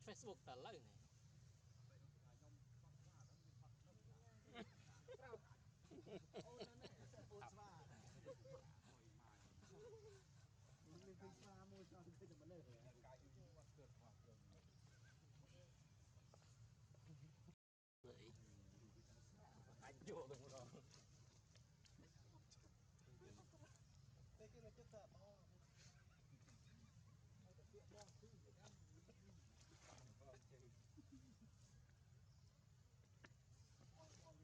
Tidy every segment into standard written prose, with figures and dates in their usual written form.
Facebook តើឡើយនេះអូនណែអូនស្វាមិនឃើញស្វាមួយចង់ឃើញតែមនុស្សកាយយូរអត់គឺស្វាព្រមអាចយកទៅម្ដងតែគេនៅចិត្តតែបងឲ្យតែពាក្យបងគឺយ៉ាងបងជើងបងវិញមកចង់ជួយជាមួយកាត់กันទៅហមកាត់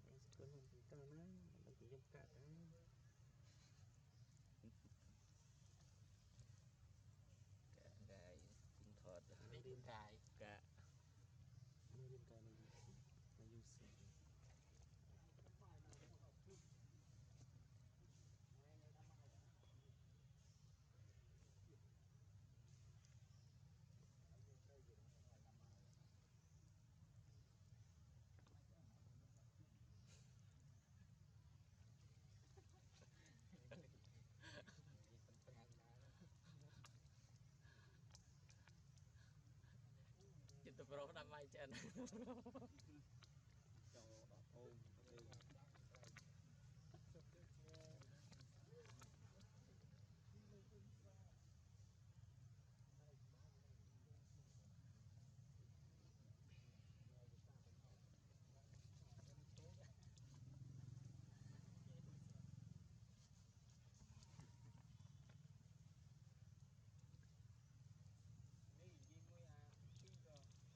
អីស្គាល់ហមពីតើណាដល់គេយកកាត់ដែរកាយគុំថតរៀនកាយកាไม่រៀនកាយใน YouTube ចិត្តប្រុសដាក់បាយឆ្អិនចូលអត់អូមទេនេះនិយាយមួយអាពី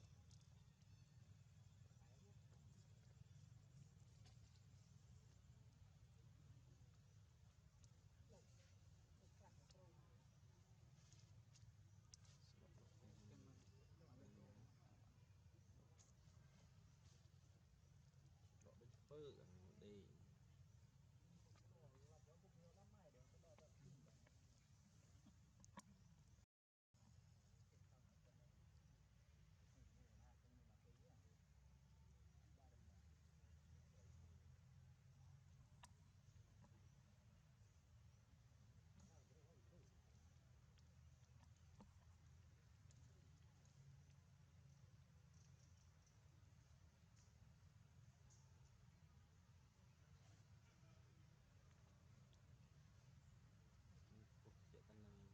រក៏ដូចពើអានេះ cuộc chạy tân này thì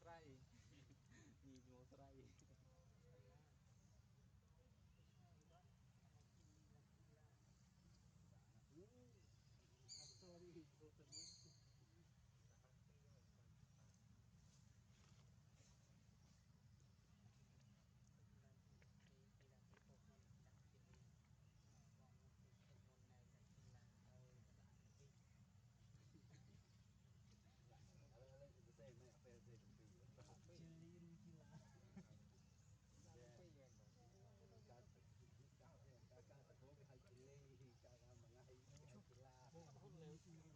Sray nhìn một Sray sorry chili rujila hai chili kakak mengai chila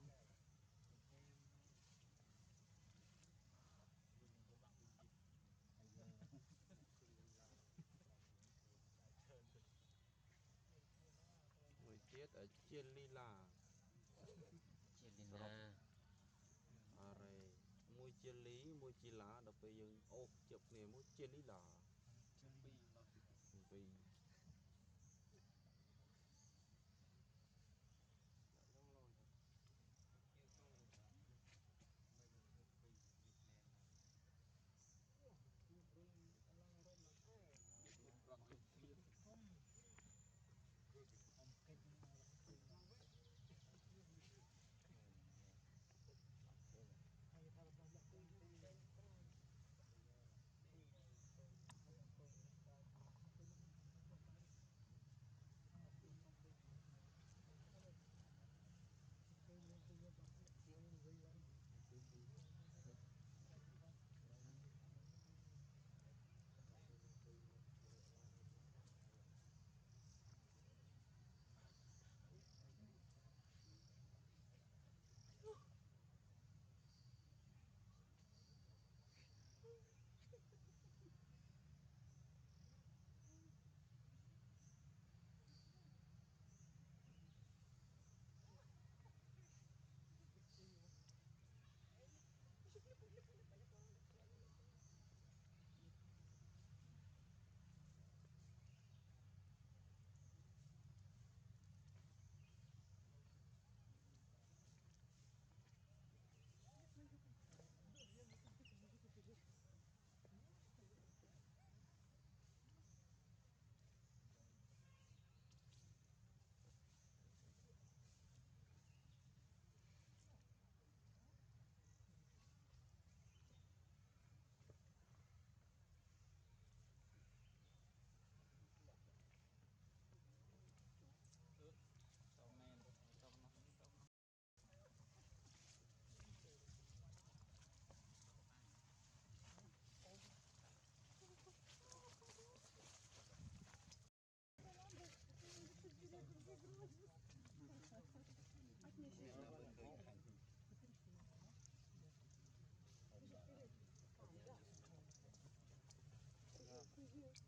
người chết ở Chilila môi chia lý môi chia lá đập bây giờ ô chụp này môi chia lý là vì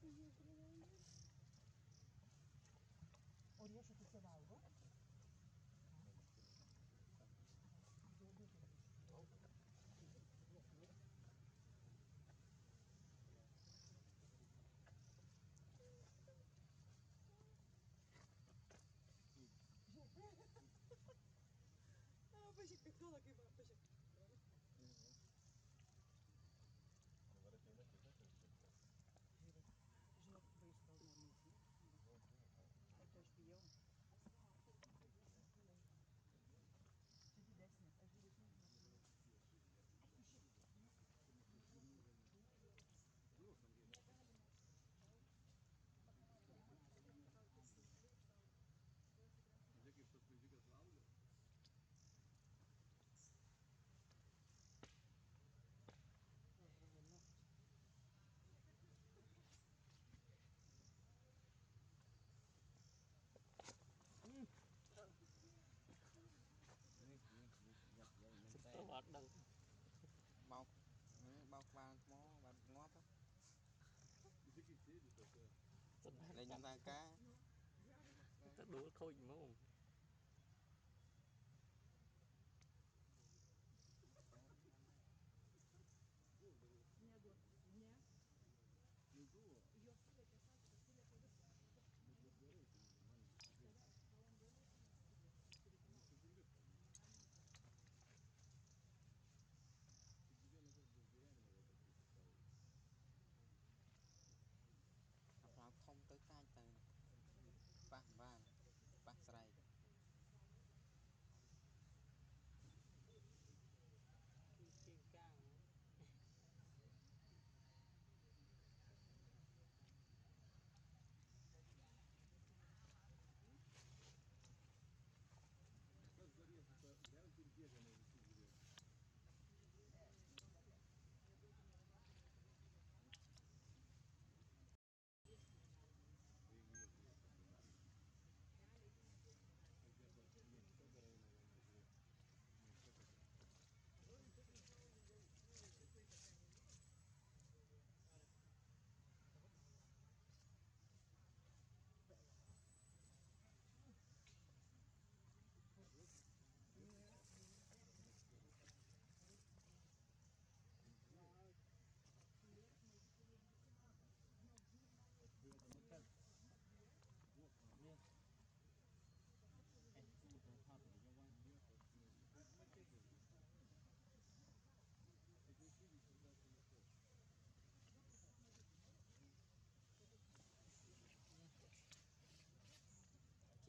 Oh dia sudah sedang tu. Apa sih kekal lagi apa sih? Agora tem daqui, tá tudo. Já foi estar na mesa. Até espião. Se te desse, né? Ajuda Onde é que as políticas lá? Hoạt động bọc bọc vàng mó ngót á để chúng ta cá tất đủ thôi mà khôngเราkhông tới cai từ bạc vàng bạc sài trên cao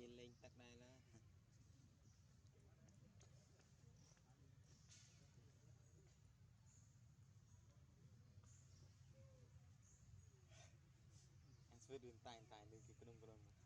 chia lên tắc đây là anh sẽ đường tay đường cái đông